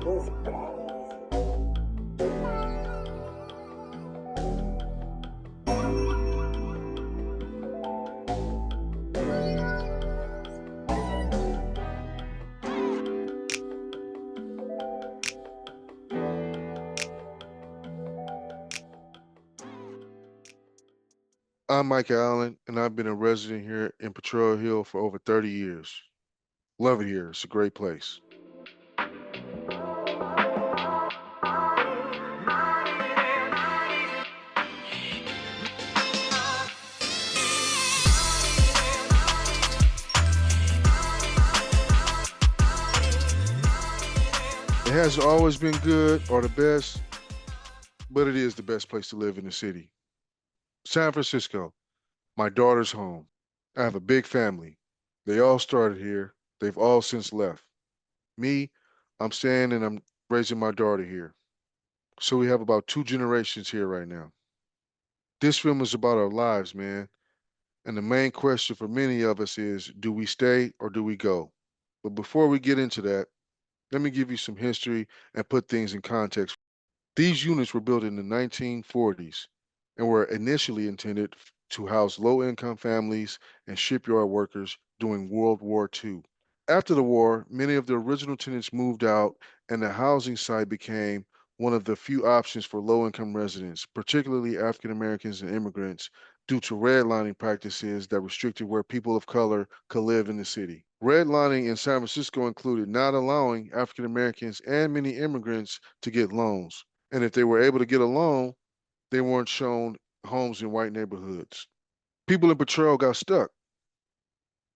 I'm Mike Allen, and I've been a resident here in Potrero Hill for over 30 years. Love it here. It's a great place. It hasn't always been good or the best, but it is the best place to live in the city. San Francisco, my daughter's home. I have a big family. They all started here. They've all since left. Me, I'm staying and I'm raising my daughter here. So we have about 2 generations here right now. This film is about our lives, man. And the main question for many of us is, do we stay or do we go? But before we get into that, let me give you some history and put things in context. These units were built in the 1940s and were initially intended to house low-income families and shipyard workers during World War II. After the war, many of the original tenants moved out, and the housing site became one of the few options for low-income residents, particularly African Americans and immigrants, due to redlining practices that restricted where people of color could live in the city. Redlining in San Francisco included not allowing African Americans and many immigrants to get loans. And if they were able to get a loan, they weren't shown homes in white neighborhoods. People in Potrero got stuck,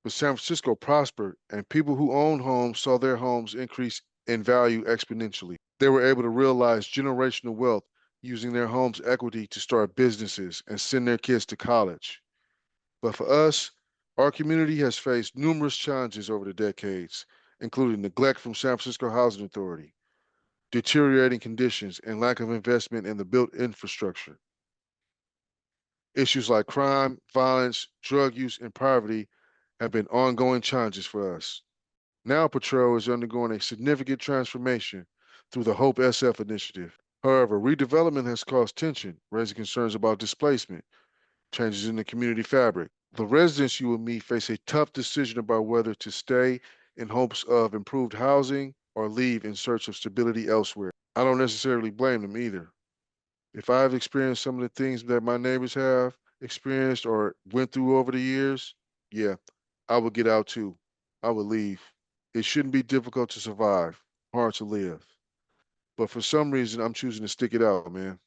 but San Francisco prospered, and people who owned homes saw their homes increase in value exponentially. They were able to realize generational wealth using their home's equity to start businesses and send their kids to college. But for us, our community has faced numerous challenges over the decades, including neglect from San Francisco Housing Authority, deteriorating conditions, and lack of investment in the built infrastructure. Issues like crime, violence, drug use, and poverty have been ongoing challenges for us. Now Potrero is undergoing a significant transformation through the Hope SF initiative. However, redevelopment has caused tension, raising concerns about displacement, changes in the community fabric. The residents you will meet face a tough decision about whether to stay in hopes of improved housing or leave in search of stability elsewhere. I don't necessarily blame them either. If I've experienced some of the things that my neighbors have experienced or went through over the years, yeah, I would get out too. I would leave. It shouldn't be difficult to survive, hard to live. But for some reason, I'm choosing to stick it out, man.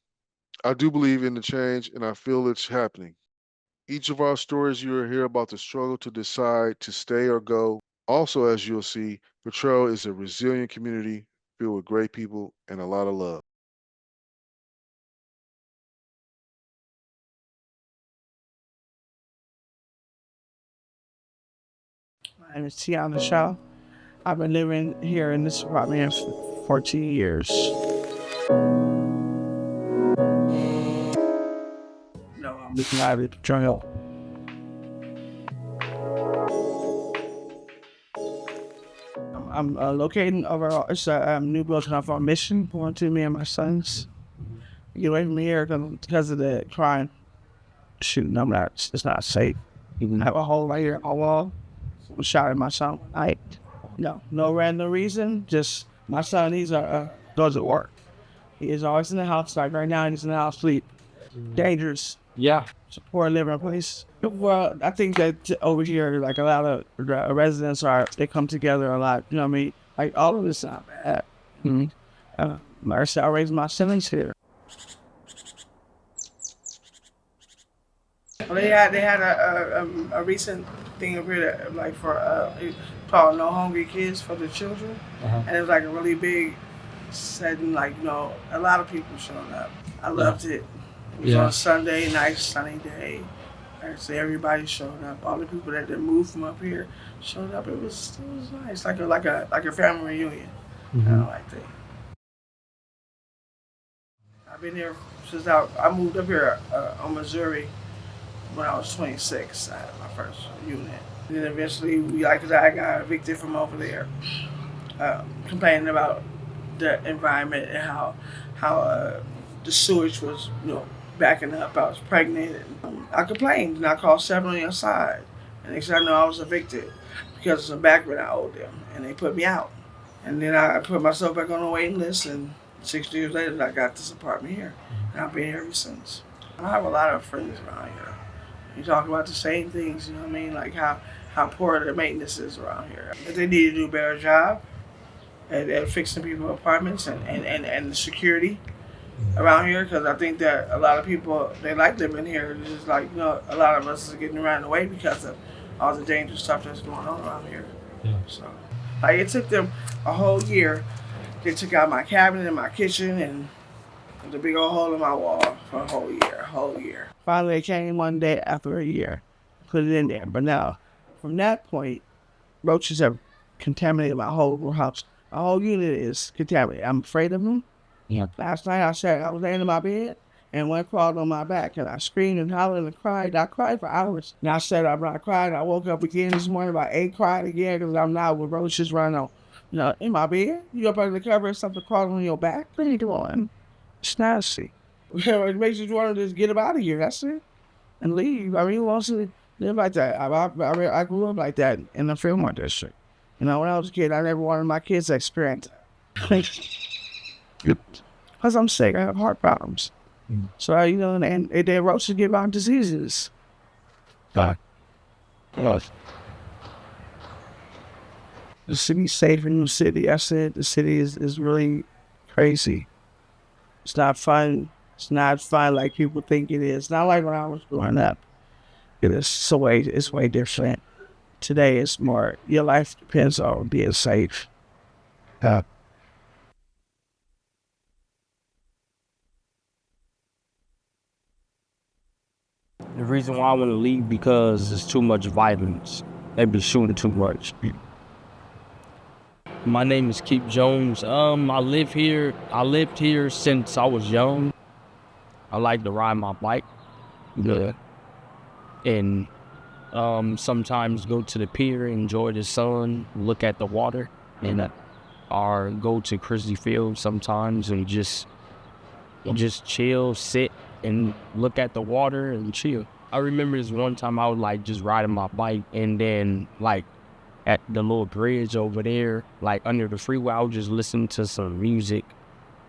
I do believe in the change and I feel it's happening. Each of our stories you will hear about the struggle to decide to stay or go. Also, as you'll see, Potrero is a resilient community filled with great people and a lot of love. My name is Tiana Shaw. I've been living here in this apartment for 14 years. No, I'm looking at it, Betrayal. I'm located overall. It's a new building off our mission, born to me and my sons. Get away from here because of the crime. Shooting, it's not safe. I have a hole right here on my wall. I shot at my son one night. No random reason. Just my son, goes to work. He is always in the house. Like right now, he's in the house sleep. Dangerous. Yeah. It's a poor living place. Well, I think that over here, like a lot of residents they come together a lot. You know what I mean? Like all of this is not bad. I raised my siblings here. Well, they had a recent thing over here that, like for called No Hungry Kids for the Children, and it was like a really big setting. Like a lot of people showed up. I loved it. It was on Sunday, nice sunny day. So everybody showed up. All the people that moved from up here showed up. It was nice, like a family reunion. I like that. I've been here since I moved up here on Missouri when I was 26. I had my first unit. And then eventually, I got evicted from over there, complaining about the environment and how the sewage was, backing up. I was pregnant. And I complained and I called 7 on your side. And they said, no, I was evicted because of some back rent I owed them. And they put me out. And then I put myself back on the waiting list. And 6 years later, I got this apartment here. And I've been here ever since. I have a lot of friends around here. You talk about the same things, you know what I mean? Like how poor the maintenance is around here. If they need to do a better job at fixing people's apartments and the security around here, because I think that a lot of people, they like living here. It's just like, a lot of us is getting around the way because of all the dangerous stuff that's going on around here. Yeah. So, like, it took them a whole year. They took out my cabinet and my kitchen and the big old hole in my wall for a whole year. Finally, it came one day after a year, put it in there. But now, from that point, roaches have contaminated my whole house. The whole unit is contaminated. I'm afraid of them. Yeah. Last night I was laying in my bed and one crawled on my back and I screamed and hollered and cried. I cried for hours. And I said I'm not crying. I woke up again this morning about 8, cried again because I'm now with roaches running on, in my bed. You up under the cover and something crawling on your back. What are you doing? It's nasty. It makes you want to just get them out of here. That's it. And leave. I mean, who wants to live like that? I grew up like that in the Fillmore district. When I was a kid, I never wanted my kids to experience that. Because I'm sick. I have heart problems. Mm. So, and then roaches get my diseases. Yes. The city's safe in the city. I said the city is really crazy. It's not fun. It's not fun like people think it is. It's not like when I was growing up. It's way different. Today it's more, your life depends on being safe. The reason why I want to leave because there's too much violence. They be shooting too much. My name is Keith Jones. I lived here since I was young. I like to ride my bike. Yeah. And sometimes go to the pier, enjoy the sun, look at the water, and or go to Christie Field sometimes and just chill, sit and look at the water and chill. I remember this one time I was like just riding my bike and then like at the little bridge over there, like under the freeway, I was just listening to some music.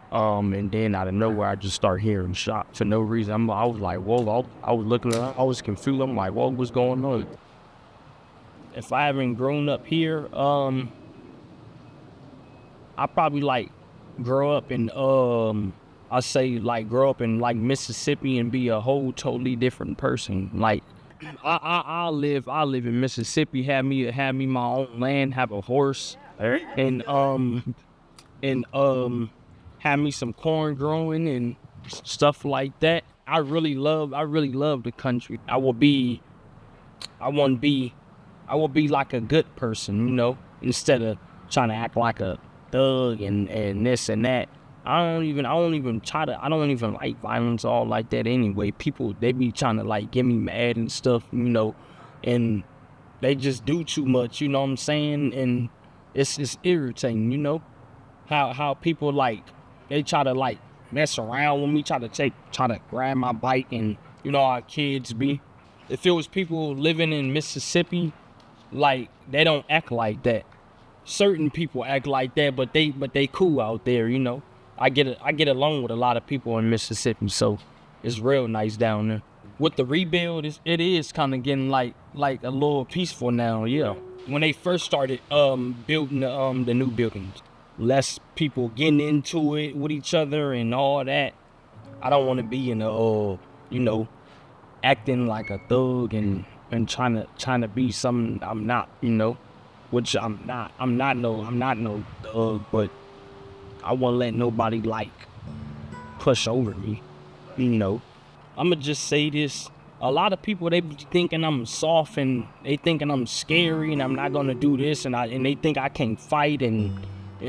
And then out of nowhere, I just start hearing shots for no reason. I was like, whoa, I was looking around, I was confused. I'm like, what's going on? If I haven't grown up here, I probably like grow up in, grow up in like Mississippi and be a whole totally different person. Like, I live in Mississippi, have me my own land, have a horse, and have me some corn growing and stuff like that. I really love the country. I will be like a good person, instead of trying to act like a thug and this and that. I don't even like violence all like that anyway. People, they be trying to like get me mad and stuff, and they just do too much, you know what I'm saying? And it's irritating, how people like, they try to like mess around with me, try to grab my bike, and how kids be. If it was people living in Mississippi, like they don't act like that. Certain people act like that, but they cool out there, I get along with a lot of people in Mississippi, so it's real nice down there. With the rebuild, it is kind of getting like a little peaceful now, yeah. When they first started building the new buildings, less people getting into it with each other and all that. I don't want to be in acting like a thug and trying to be something I'm not, which I'm not. I'm not no thug, but I won't let nobody like push over me, I'ma just say this. A lot of people, they be thinking I'm soft and they thinking I'm scary and I'm not gonna do this and they think I can't fight and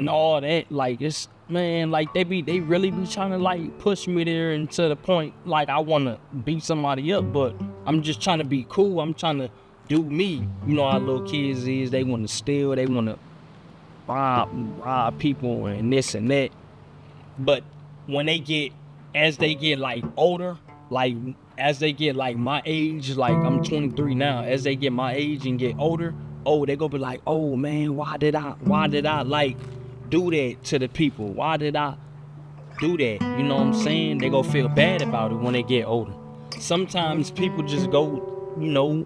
all that. Like, it's, man, like they really be trying to like push me there and to the point like I wanna beat somebody up, but I'm just trying to be cool. I'm trying to do me. You know how little kids is, they wanna steal, they wanna rob people and this and that. But when as they get like older, like as they get like my age, like I'm 23 now, as they get my age and get older, they gonna be like, oh man, why did I like do that to the people? Why did I do that? You know what I'm saying? They gonna feel bad about it when they get older. Sometimes people just go,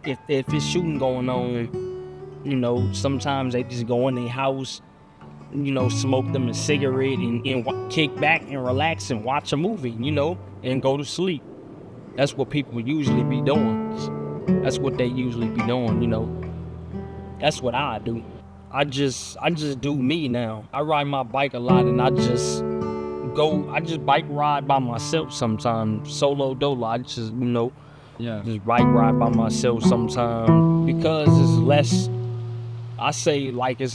if it's shooting going on, sometimes they just go in their house, smoke them a cigarette and kick back and relax and watch a movie, and go to sleep. That's what people usually be doing. That's what they usually be doing. That's what I do. I just do me now. I ride my bike a lot and I just bike ride by myself sometimes, solo dolo. I just, just bike ride by myself sometimes because it's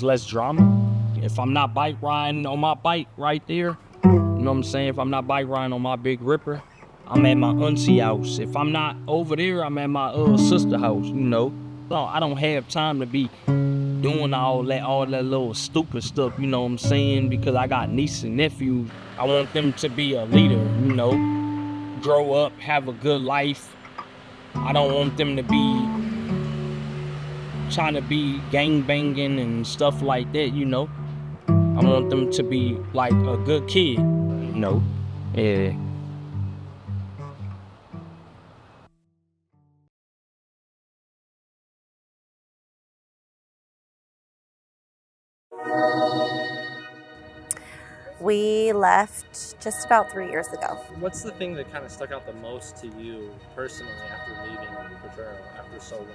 less drama. If I'm not bike riding on my bike right there, you know what I'm saying? If I'm not bike riding on my Big Ripper, I'm at my auntie house. If I'm not over there, I'm at my sister house, So I don't have time to be doing all that little stupid stuff, you know what I'm saying? Because I got nieces and nephews. I want them to be a leader, grow up, have a good life. I don't want them to be trying to be gang banging and stuff like that, I want them to be like a good kid, Yeah. We left just about 3 years ago. What's the thing that kind of stuck out the most to you personally after leaving Potrero after so long?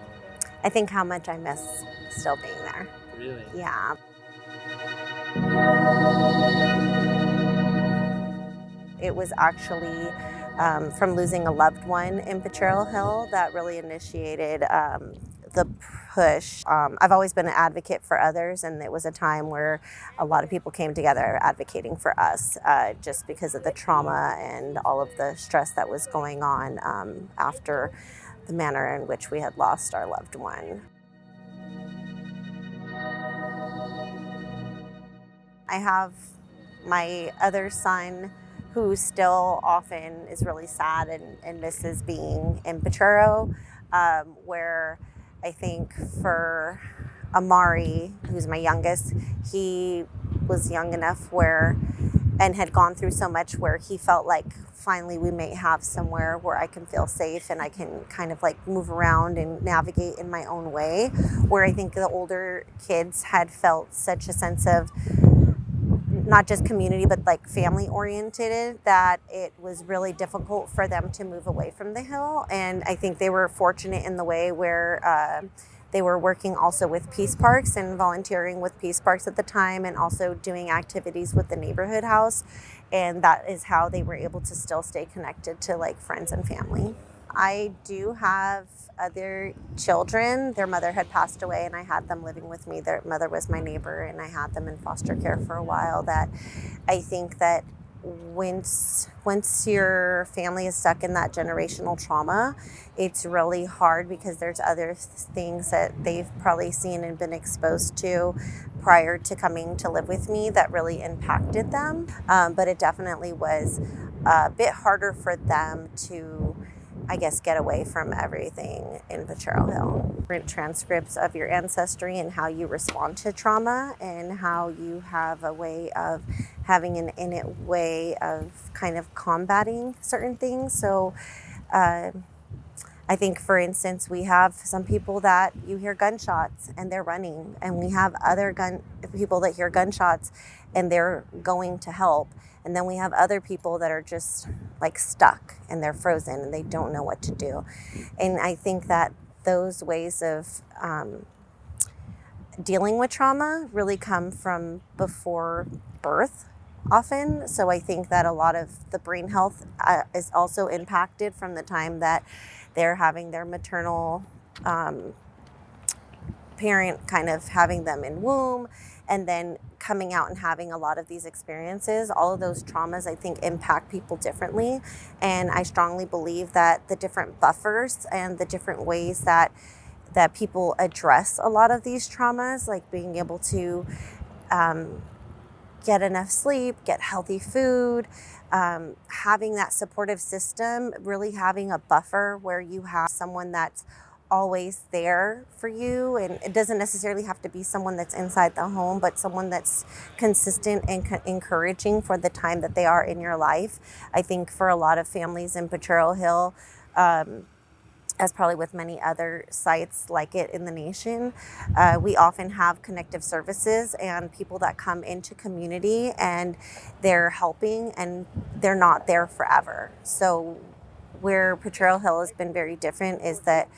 I think how much I miss still being there. Really? Yeah. It was actually from losing a loved one in Potrero Hill that really initiated the push. I've always been an advocate for others, and it was a time where a lot of people came together advocating for us just because of the trauma and all of the stress that was going on after the manner in which we had lost our loved one. I have my other son who still often is really sad and misses being in Potrero, where I think for Amari, who's my youngest, he was young enough and had gone through so much where he felt like finally we may have somewhere where I can feel safe and I can kind of like move around and navigate in my own way, where I think the older kids had felt such a sense of not just community, but like family oriented, that it was really difficult for them to move away from the hill. And I think they were fortunate in the way where they were working also with Peace Parks and volunteering with Peace Parks at the time, and also doing activities with the neighborhood house. And that is how they were able to still stay connected to like friends and family. I do have other children. Their mother had passed away and I had them living with me. Their mother was my neighbor and I had them in foster care for a while. That I think that once your family is stuck in that generational trauma, it's really hard because there's other things that they've probably seen and been exposed to prior to coming to live with me that really impacted them. But it definitely was a bit harder for them to, I guess, get away from everything in Betrayal Hill. Print transcripts of your ancestry and how you respond to trauma and how you have a way of having an innate way of kind of combating certain things. So I think, for instance, we have some people that you hear gunshots and they're running, and we have other people that hear gunshots and they're going to help. And then we have other people that are just like stuck and they're frozen and they don't know what to do. And I think that those ways of dealing with trauma really come from before birth often. So I think that a lot of the brain health is also impacted from the time that they're having their maternal parent kind of having them in womb, and then coming out and having a lot of these experiences. All of those traumas, I think, impact people differently. And I strongly believe that the different buffers and the different ways that people address a lot of these traumas, like being able to get enough sleep, get healthy food, having that supportive system, really having a buffer where you have someone that's always there for you. And it doesn't necessarily have to be someone that's inside the home, but someone that's consistent and encouraging for the time that they are in your life. I think for a lot of families in Potrero Hill, as probably with many other sites like it in the nation, we often have connective services and people that come into community and they're helping and they're not there forever. So where Potrero Hill has been very different is that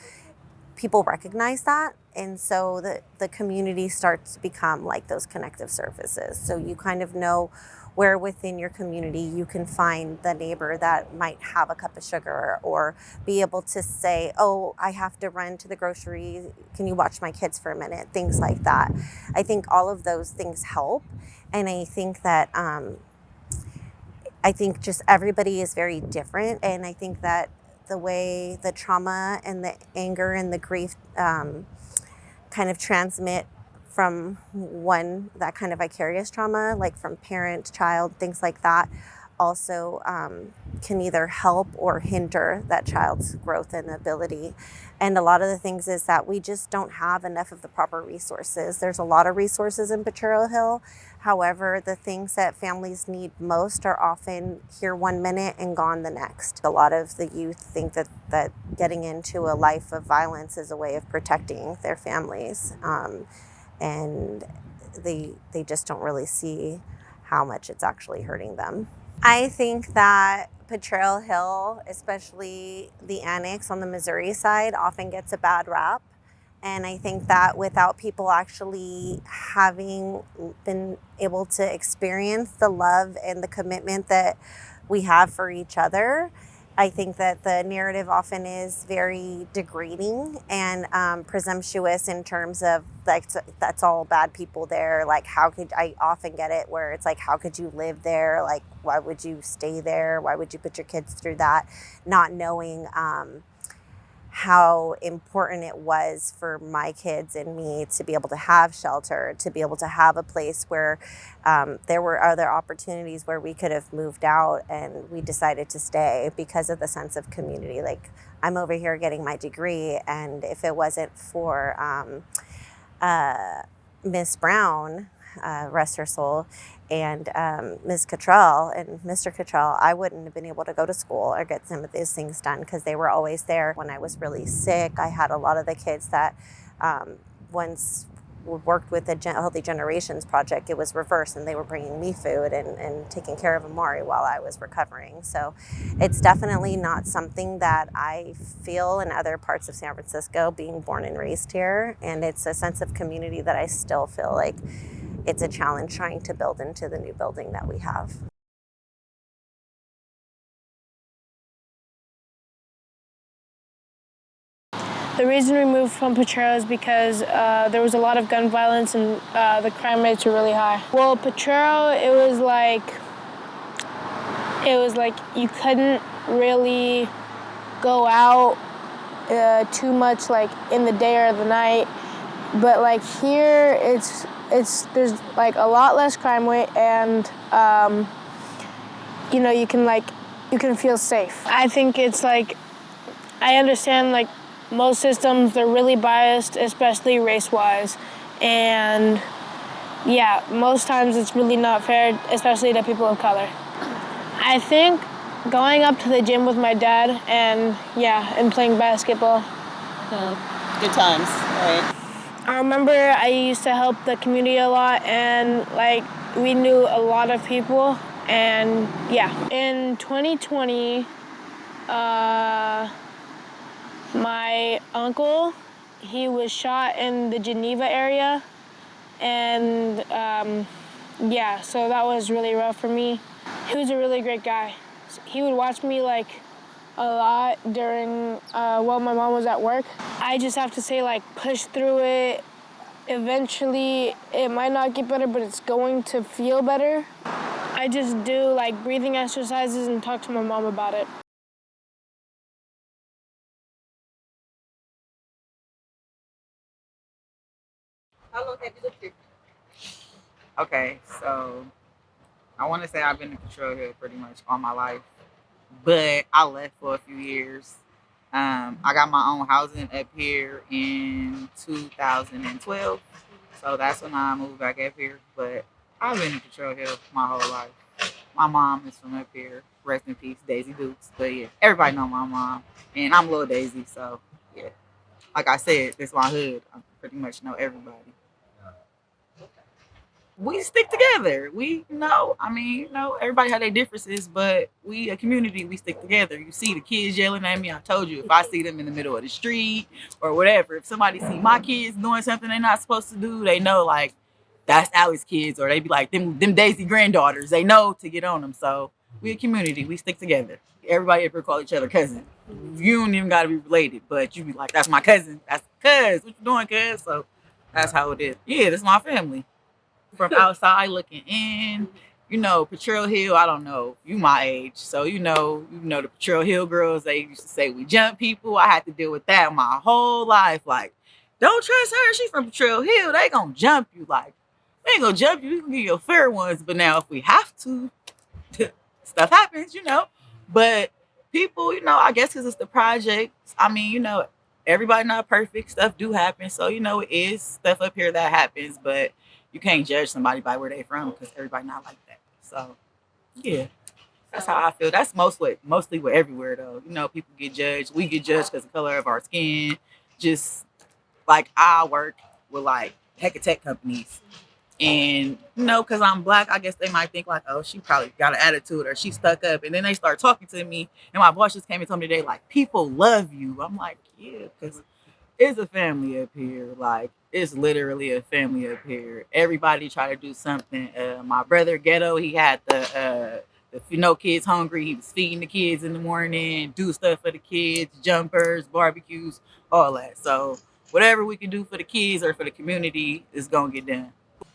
people recognize that, and so the community starts to become like those connective services. So you kind of know where within your community you can find the neighbor that might have a cup of sugar, or be able to say, oh, I have to run to the grocery, can you watch my kids for a minute, things like that. I think all of those things help, and I think that I think just everybody is very different, and I think that the way the trauma and the anger and the grief kind of transmit from one, that kind of vicarious trauma, like from parent, child, things like that, also can either help or hinder that child's growth and ability. And a lot of the things is that we just don't have enough of the proper resources. There's a lot of resources in Potrero Hill. However, the things that families need most are often here 1 minute and gone the next. A lot of the youth think that getting into a life of violence is a way of protecting their families. And they just don't really see how much it's actually hurting them. I think that Potrero Hill, especially the annex on the Missouri side, often gets a bad rap. And I think that without people actually having been able to experience the love and the commitment that we have for each other, I think that the narrative often is very degrading and presumptuous in terms of like, that's all bad people there. Like, how could, I often get it where it's like, how could you live there? Like, why would you stay there? Why would you put your kids through that? Not knowing how important it was for my kids and me to be able to have shelter, to be able to have a place where there were other opportunities where we could have moved out, and we decided to stay because of the sense of community. Like, I'm over here getting my degree, and if it wasn't for Miss Brown, rest her soul, and Ms. Cottrell and Mr. Cottrell, I wouldn't have been able to go to school or get some of these things done because they were always there. When I was really sick, I had a lot of the kids that once worked with the Healthy Generations Project, it was reversed, and they were bringing me food and taking care of Amari while I was recovering. So it's definitely not something that I feel in other parts of San Francisco, being born and raised here. And it's a sense of community that I still feel like it's a challenge trying to build into the new building that we have. The reason we moved from Potrero is because there was a lot of gun violence and the crime rates were really high. Well, Potrero, it was like you couldn't really go out too much, like in the day or the night. But like here, there's like a lot less crime rate, and you know, you can feel safe. I think it's like, I understand like most systems, they're really biased, especially race-wise, and yeah, most times it's really not fair, especially to people of color. I think going up to the gym with my dad and playing basketball. Good times, right? I remember I used to help the community a lot, and like we knew a lot of people, and yeah. In 2020, my uncle, he was shot in the Geneva area, and yeah, so that was really rough for me. He was a really great guy. He would watch me like a lot during while my mom was at work. I just have to say, like, push through it. Eventually, it might not get better, but it's going to feel better. I just do like breathing exercises and talk to my mom about it. How long have you lived here? Okay, so I want to say I've been in Potrero Hill pretty much all my life, but I left for a few years. I got my own housing up here in 2012, so that's when I moved back up here. But I've been in Potrero Hill my whole life. My mom is from up here. Rest in peace, Daisy Dukes. But yeah, everybody know my mom, and I'm Little Daisy, so yeah. Like I said, this my hood. I pretty much know everybody. We stick together. Everybody had their differences, but we a community. We stick together. You see the kids yelling at me. I told you, if I see them in the middle of the street or whatever, if somebody see my kids doing something they're not supposed to do, they know like that's Allie's kids, or they be like them Daisy granddaughters. They know to get on them. So we a community. We stick together. Everybody ever call each other cousin. You don't even gotta be related, but you be like, that's my cousin. That's cuz. What you doing, cuz? So that's how it is. Yeah, that's my family from outside looking in. Potrero Hill, I don't know. You my age. So the Potrero Hill girls, they used to say we jump people. I had to deal with that my whole life. Like, don't trust her. She's from Potrero Hill. They gonna jump you. Like, they ain't gonna jump you. You can get your fair ones. But now if we have to, stuff happens. But people, I guess because it's the projects. Everybody not perfect. Stuff do happen. So, it is stuff up here that happens. But you can't judge somebody by where they from because everybody not like that. So, yeah, that's how I feel. That's mostly with everywhere though. People get judged. We get judged because of the color of our skin. Just like I work with like heck of tech companies. And because I'm black, I guess they might think like, oh, she probably got an attitude or she stuck up. And then they start talking to me. And my boss just came and told me today, like, people love you. I'm like, yeah, because it's a family up here. Like, it's literally a family up here. Everybody try to do something. My brother Ghetto, he had the kids hungry. He was feeding the kids in the morning, do stuff for the kids, jumpers, barbecues, all that. So whatever we can do for the kids or for the community is gonna get done.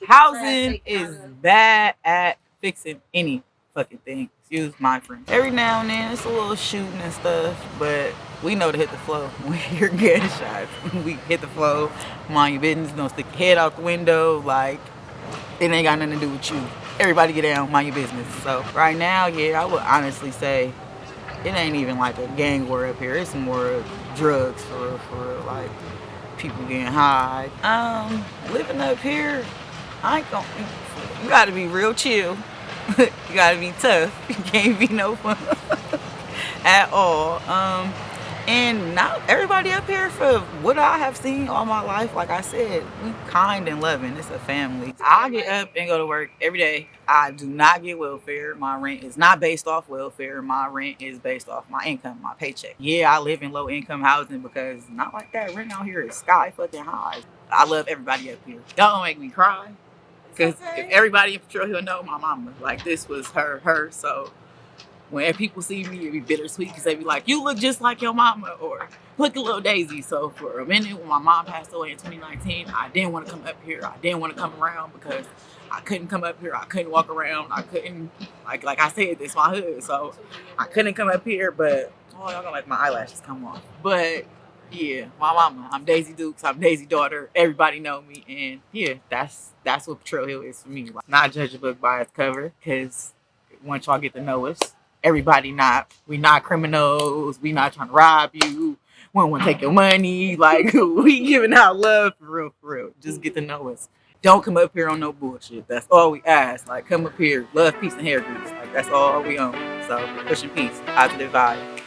Housing is bad at fixing any fucking thing. Excuse my French. Every now and then it's a little shooting and stuff, but we know to hit the flow. When we hear gunshots, we hit the flow. Mind your business. Don't stick your head out the window. Like, it ain't got nothing to do with you. Everybody get down, mind your business. So right now, yeah, I would honestly say it ain't even like a gang war up here. It's more drugs for like people getting high. Living up here, you gotta be real chill. You gotta be tough. You can't be no fun at all. And not everybody up here, for what I have seen all my life, like I said, we kind and loving. It's a family. I get up and go to work every day. I do not get welfare. My rent is not based off welfare. My rent is based off my income, my paycheck. Yeah, I live in low income housing because not like that. Rent out here is sky fucking high. I love everybody up here. Y'all don't make me cry. Because if everybody in Potrero Hill know my mama, like this was her. So when people see me, it be bittersweet because they be like, you look just like your mama, or look a little Daisy. So for a minute when my mom passed away in 2019, I didn't want to come up here. I didn't want to come around because I couldn't come up here. I couldn't walk around. I couldn't, like I said, this my hood. So I couldn't come up here, but, oh, y'all gonna let my eyelashes come off. But yeah, my mama, I'm Daisy Dukes. I'm Daisy's daughter. Everybody know me. And yeah, that's what Potrero Hill is for me. Like, not judge a book by its cover, because once y'all get to know us, we not criminals. We not trying to rob you. We don't want to take your money. Like, we giving out love for real. Just get to know us. Don't come up here on no bullshit. That's all we ask. Like, come up here, love, peace, and hair grease. Like, that's all we own. So, pushing peace, positive vibe.